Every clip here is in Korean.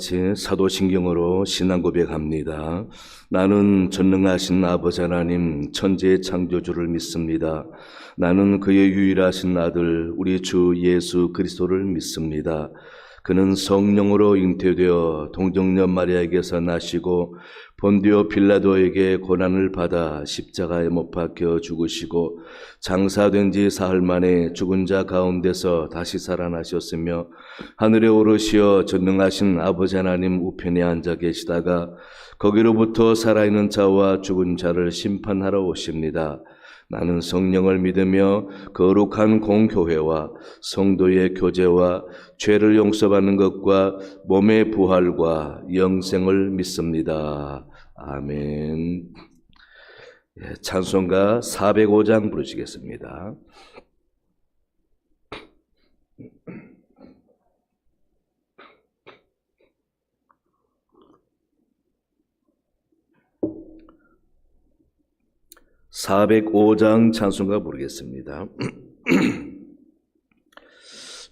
같이 사도신경으로 신앙 고백합니다. 나는 전능하신 아버지 하나님 천지의 창조주를 믿습니다. 나는 그의 유일하신 아들 우리 주 예수 그리스도를 믿습니다. 그는 성령으로 잉태되어 동정녀 마리아에게서 나시고 본디오 빌라도에게 고난을 받아 십자가에 못 박혀 죽으시고 장사된 지 사흘 만에 죽은 자 가운데서 다시 살아나셨으며 하늘에 오르시어 전능하신 아버지 하나님 우편에 앉아 계시다가 거기로부터 살아있는 자와 죽은 자를 심판하러 오십니다. 나는 성령을 믿으며 거룩한 공교회와 성도의 교제와 죄를 용서받는 것과 몸의 부활과 영생을 믿습니다. 아멘. 찬송가 405장 부르시겠습니다. (405장) 찬송가 부르겠습니다.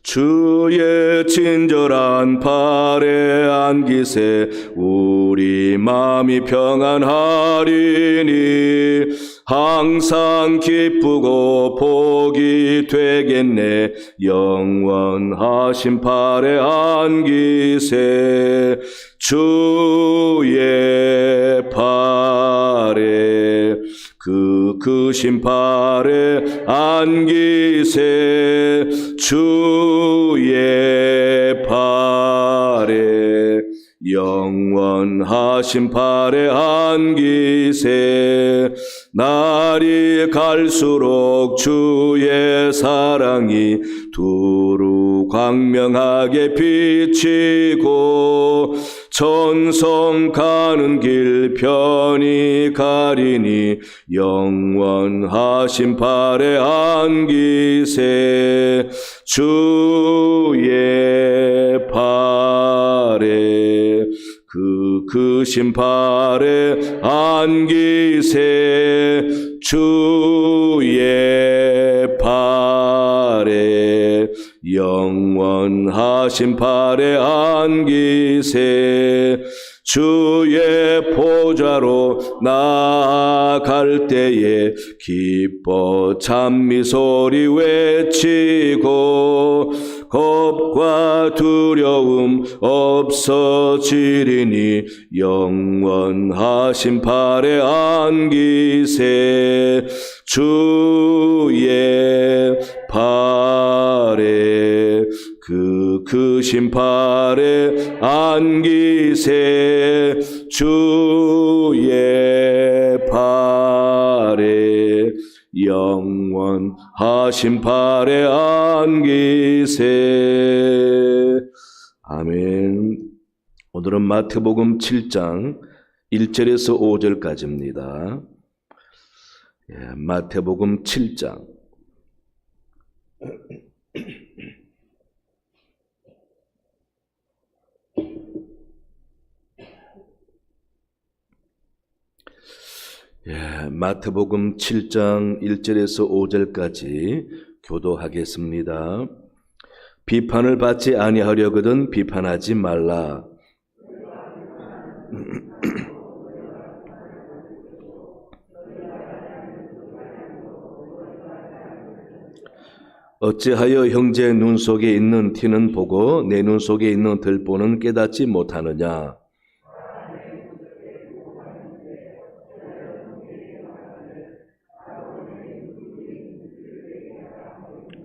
주의 친절한 팔에 안기세 우리 마음이 평안하리니 항상 기쁘고 복이 되겠네 영원하신 팔에 안기세 주의 팔에 크신 팔에 안기세 주의 팔에 영원하신 팔에 안기세 날이 갈수록 주의 사랑이 두루 광명하게 비치고 천성 가는 길 편히 가리니 영원하신 팔에 안기세 주의 팔에 크신 팔에 안기세 주의 팔에 영원하신 팔에 안기세 주의 보좌로 나아갈 때에 기뻐 찬미소리 외치고 겁과 두려움 없어지리니 영원하신 팔에 안기세 주의 팔에 크신 팔에 안기세 주의 팔에 영원하신 팔에 안기세. 아멘. 오늘은 마태복음 7장 1절에서 5절까지입니다. 마태복음 7장 마태복음 7장 1절에서 5절까지 교도하겠습니다. 비판을 받지 아니하려거든 비판하지 말라. 어찌하여 형제 눈 속에 있는 티는 보고 내 눈 속에 있는 들보는 깨닫지 못하느냐.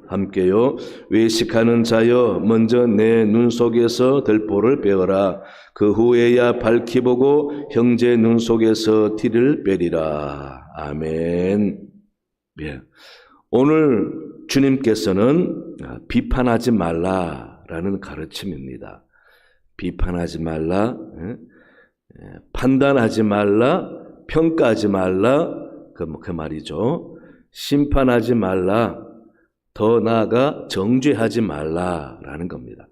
함께요. 외식하는 자여 먼저 내 눈 속에서 들보를 빼어라. 그 후에야 밝히 보고 형제 눈 속에서 티를 빼리라. 아멘. 예. 오늘 주님께서는 비판하지 말라라는 가르침입니다. 비판하지 말라, 판단하지 말라, 평가하지 말라, 그 말이죠. 심판하지 말라, 더 나아가 정죄하지 말라라는 겁니다.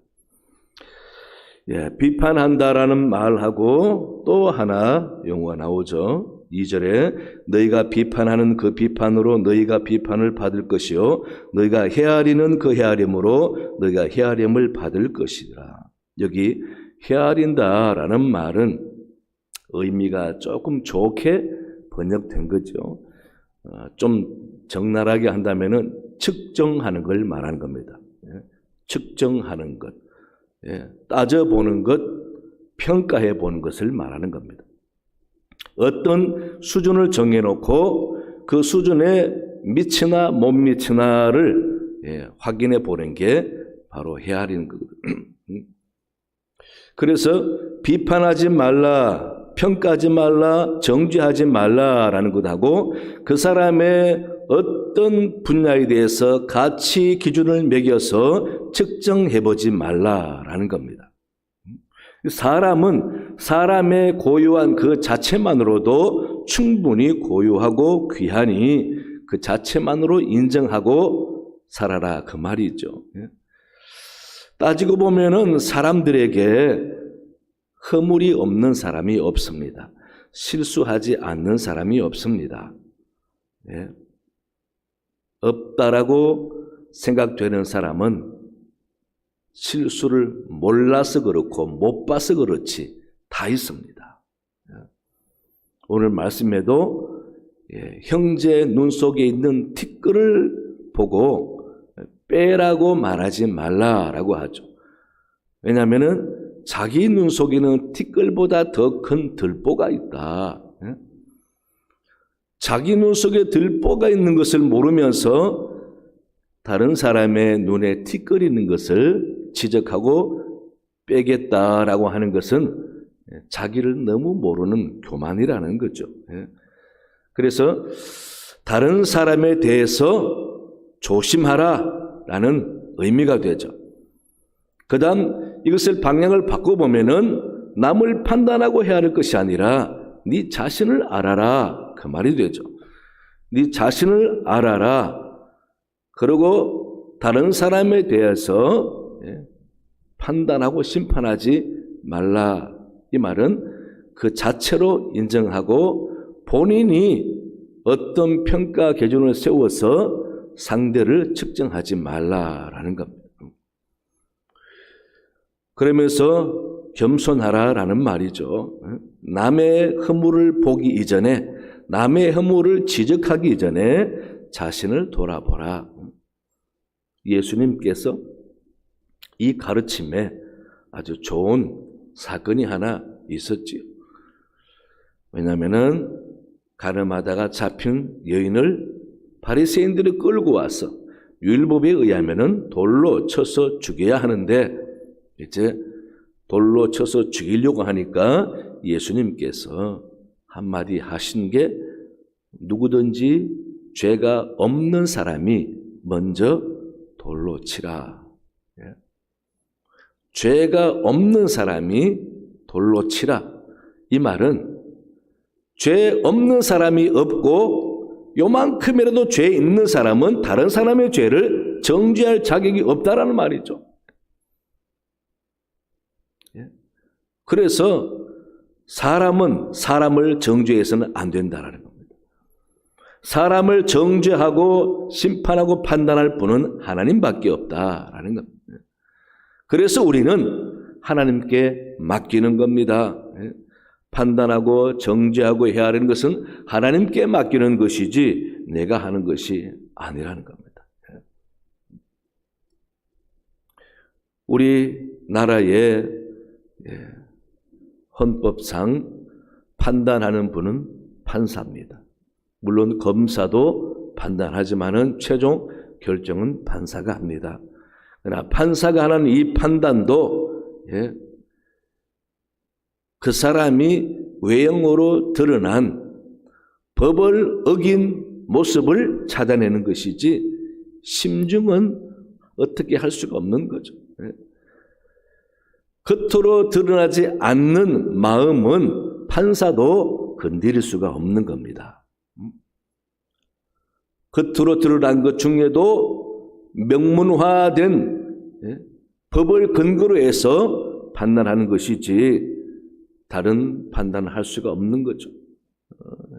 비판한다라는 말하고 또 하나 용어가 나오죠. 2절에 너희가 비판하는 그 비판으로 너희가 비판을 받을 것이요 너희가 헤아리는 그 헤아림으로 너희가 헤아림을 받을 것이라. 여기 헤아린다라는 말은 의미가 조금 좋게 번역된 거죠. 좀 적나라하게 한다면은 측정하는 걸 말하는 겁니다. 측정하는 것, 따져보는 것, 평가해 보는 것을 말하는 겁니다. 어떤 수준을 정해놓고 그 수준에 미치나 못 미치나를 확인해 보는 게 바로 헤아리는 거거든요. 그래서 비판하지 말라, 평가하지 말라, 정죄하지 말라라는 것하고 그 사람의 어떤 분야에 대해서 가치 기준을 매겨서 측정해보지 말라라는 겁니다. 사람은 사람의 고유한 그 자체만으로도 충분히 고유하고 귀하니 그 자체만으로 인정하고 살아라 그 말이죠. 따지고 보면은 사람들에게 허물이 없는 사람이 없습니다. 실수하지 않는 사람이 없습니다. 없다라고 생각되는 사람은 실수를 몰라서 그렇고 못 봐서 그렇지 다 있습니다. 오늘 말씀에도 형제 눈 속에 있는 티끌을 보고 빼라고 말하지 말라라고 하죠. 왜냐하면은 자기 눈 속에는 티끌보다 더 큰 들보가 있다. 자기 눈 속에 들보가 있는 것을 모르면서 다른 사람의 눈에 티끌이 있는 것을 지적하고 빼겠다라고 하는 것은 자기를 너무 모르는 교만이라는 거죠. 그래서 다른 사람에 대해서 조심하라라는 의미가 되죠. 그 다음 이것을 방향을 바꿔보면은 남을 판단하고 해야 할 것이 아니라 네 자신을 알아라 그 말이 되죠. 네 자신을 알아라. 그리고 다른 사람에 대해서 판단하고 심판하지 말라. 이 말은 그 자체로 인정하고 본인이 어떤 평가 기준을 세워서 상대를 측정하지 말라라는 겁니다. 그러면서 겸손하라라는 말이죠. 남의 허물을 보기 이전에, 남의 허물을 지적하기 이전에 자신을 돌아보라. 예수님께서 이 가르침에 아주 좋은 사건이 하나 있었지요. 왜냐하면은 가늠하다가 잡힌 여인을 바리새인들이 끌고 와서 율법에 의하면은 돌로 쳐서 죽여야 하는데 이제 돌로 쳐서 죽이려고 하니까 예수님께서 한마디 하신 게 누구든지 죄가 없는 사람이 먼저 돌로 치라. 죄가 없는 사람이 돌로 치라. 이 말은 죄 없는 사람이 없고 요만큼이라도 죄 있는 사람은 다른 사람의 죄를 정죄할 자격이 없다라는 말이죠. 그래서 사람은 사람을 정죄해서는 안 된다라는 겁니다. 사람을 정죄하고 심판하고 판단할 분은 하나님밖에 없다라는 겁니다. 그래서 우리는 하나님께 맡기는 겁니다. 판단하고 정죄하고 해야 하는 것은 하나님께 맡기는 것이지 내가 하는 것이 아니라는 겁니다. 우리나라의 헌법상 판단하는 분은 판사입니다. 물론 검사도 판단하지만은 최종 결정은 판사가 합니다. 그러나 판사가 하는 이 판단도 그 사람이 외형으로 드러난 법을 어긴 모습을 찾아내는 것이지 심중은 어떻게 할 수가 없는 거죠. 겉으로 드러나지 않는 마음은 판사도 건드릴 수가 없는 겁니다. 겉으로 드러난 것 중에도 명문화된 법을 근거로 해서 판단하는 것이지 다른 판단을 할 수가 없는 거죠.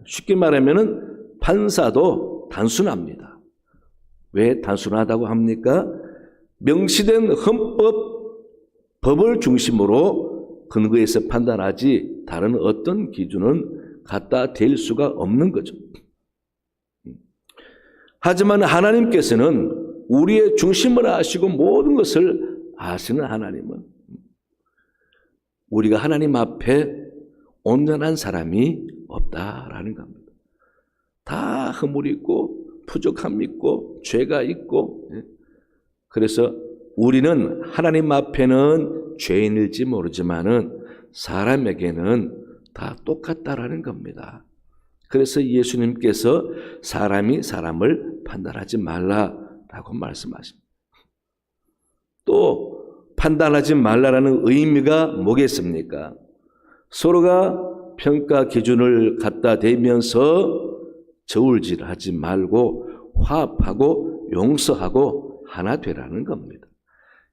쉽게 말하면은 판사도 단순합니다. 왜 단순하다고 합니까? 명시된 헌법, 법을 중심으로 근거에서 판단하지 다른 어떤 기준은 갖다 댈 수가 없는 거죠. 하지만 하나님께서는 우리의 중심을 아시고 모든 것을 아시는 하나님은 우리가 하나님 앞에 온전한 사람이 없다라는 겁니다. 다 허물이 있고 부족함이 있고 죄가 있고, 그래서 우리는 하나님 앞에는 죄인일지 모르지만은 사람에게는 다 똑같다라는 겁니다. 그래서 예수님께서 사람이 사람을 판단하지 말라라고 말씀하십니다. 또 판단하지 말라라는 의미가 뭐겠습니까? 서로가 평가 기준을 갖다 대면서 저울질하지 말고 화합하고 용서하고 하나 되라는 겁니다.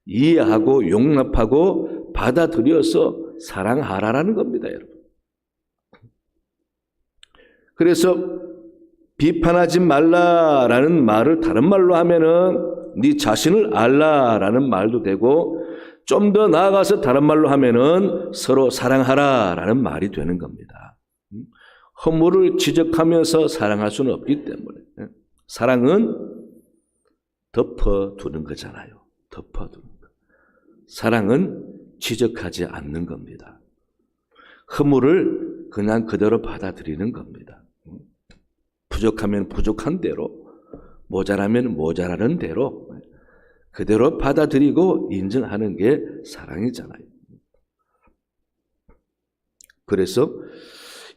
이해하고 용납하고 받아들여서 사랑하라라는 겁니다, 여러분. 그래서 비판하지 말라라는 말을 다른 말로 하면은 네 자신을 알라라는 말도 되고, 좀 더 나아가서 다른 말로 하면은 서로 사랑하라라는 말이 되는 겁니다. 허물을 지적하면서 사랑할 수는 없기 때문에 사랑은 덮어두는 거잖아요. 덮어두는 거. 사랑은 지적하지 않는 겁니다. 허물을 그냥 그대로 받아들이는 겁니다. 부족하면 부족한 대로, 모자라면 모자라는 대로 그대로 받아들이고 인정하는 게 사랑이잖아요. 그래서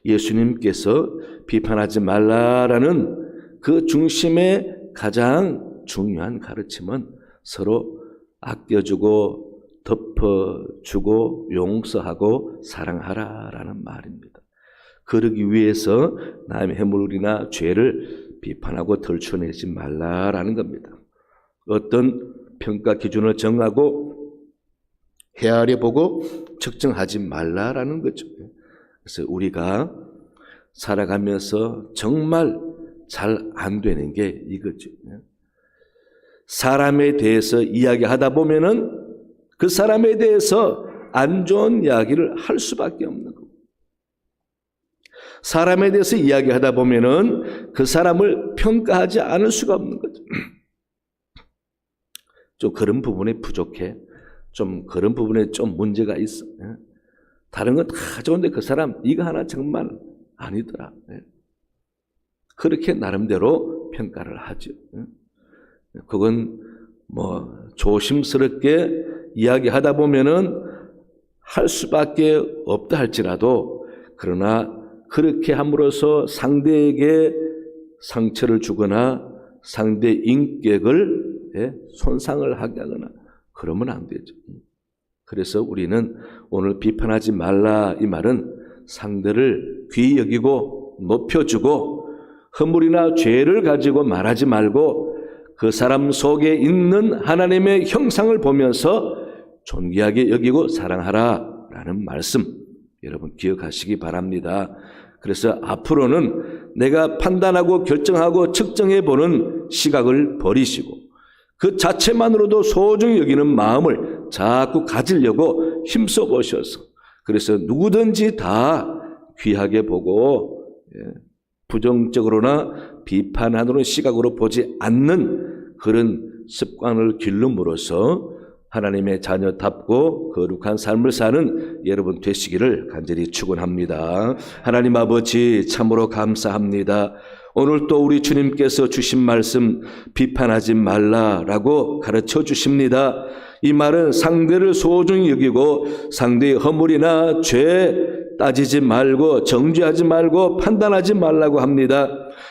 예수님께서 비판하지 말라라는 그 중심의 가장 중요한 가르침은 서로 아껴주고 덮어주고 용서하고 사랑하라라는 말입니다. 그러기 위해서 남의 해물이나 죄를 비판하고 덜쳐내지 말라라는 겁니다. 어떤 평가 기준을 정하고 헤아려 보고 측정하지 말라라는 거죠. 그래서 우리가 살아가면서 정말 잘 안 되는 게 이거죠. 사람에 대해서 이야기하다 보면은 그 사람에 대해서 안 좋은 이야기를 할 수밖에 없는 거고, 사람에 대해서 이야기하다 보면은 그 사람을 평가하지 않을 수가 없는 거죠. 좀 그런 부분에 부족해, 좀 그런 부분에 좀 문제가 있어. 다른 건 다 좋은데 그 사람 이거 하나 정말 아니더라. 그렇게 나름대로 평가를 하죠. 그건 뭐 조심스럽게 이야기하다 보면은 할 수밖에 없다 할지라도, 그러나 그렇게 함으로써 상대에게 상처를 주거나 상대 인격을 손상을 하게 하거나 그러면 안 되죠. 그래서 우리는 오늘 비판하지 말라 이 말은 상대를 귀히 여기고 높여주고 허물이나 죄를 가지고 말하지 말고 그 사람 속에 있는 하나님의 형상을 보면서 존귀하게 여기고 사랑하라라는 말씀, 여러분 기억하시기 바랍니다. 그래서 앞으로는 내가 판단하고 결정하고 측정해보는 시각을 버리시고 그 자체만으로도 소중히 여기는 마음을 자꾸 가지려고 힘써 보셔서, 그래서 누구든지 다 귀하게 보고 부정적으로나 비판하는 시각으로 보지 않는 그런 습관을 기름으로써 하나님의 자녀답고 거룩한 삶을 사는 여러분 되시기를 간절히 축원합니다. 하나님 아버지 참으로 감사합니다. 오늘 또 우리 주님께서 주신 말씀 비판하지 말라라고 가르쳐 주십니다. 이 말은 상대를 소중히 여기고 상대의 허물이나 죄 따지지 말고 정죄하지 말고 판단하지 말라고 합니다.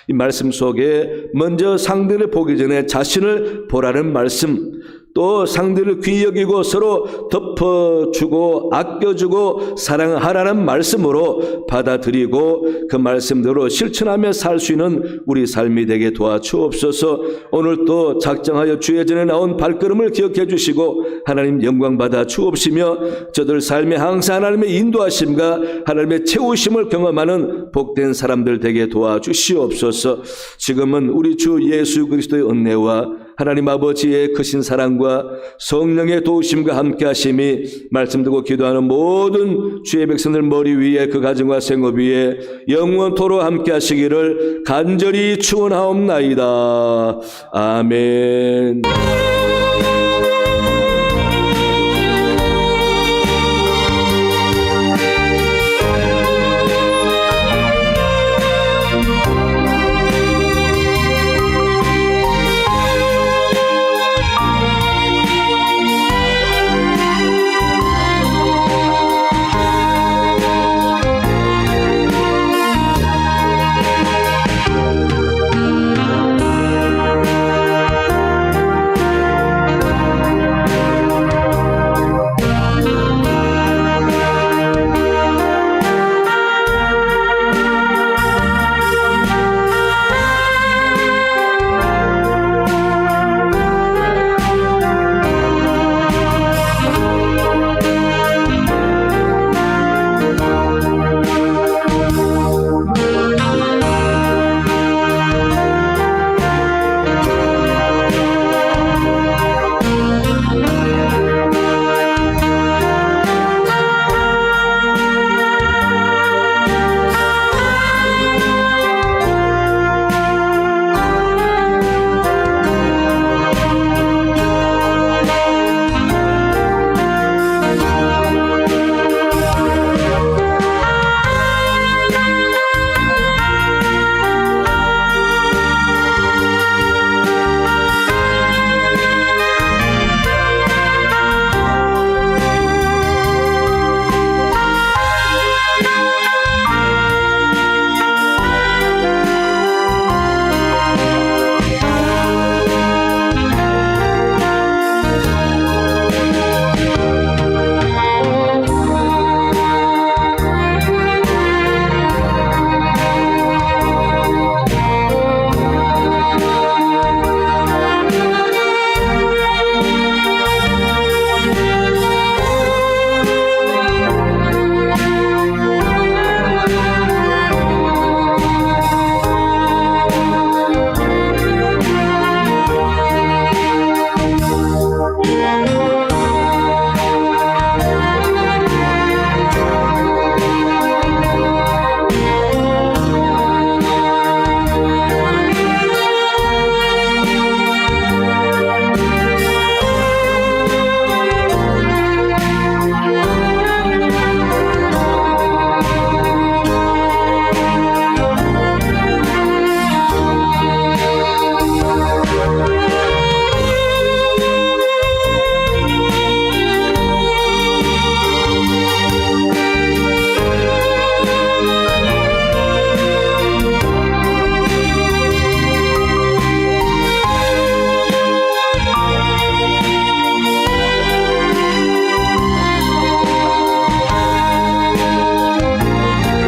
이 말씀 속에 먼저 상대를 보기 전에 자신을 보라는 말씀, 또 상대를 귀히 여기고 서로 덮어주고 아껴주고 사랑하라는 말씀으로 받아들이고 그 말씀대로 실천하며 살 수 있는 우리 삶이 되게 도와주옵소서. 오늘 또 작정하여 주의 전에 나온 발걸음을 기억해 주시고 하나님 영광 받아 주옵시며 저들 삶에 항상 하나님의 인도하심과 하나님의 채우심을 경험하는 복된 사람들 되게 도와주시옵소서. 지금은 우리 주 예수 그리스도의 은혜와 하나님 아버지의 크신 사랑과 성령의 도우심과 함께 하심이 말씀 듣고 기도하는 모든 주의 백성들 머리 위에 그 가정과 생업 위에 영원토록 함께 하시기를 간절히 축원하옵나이다. 아멘.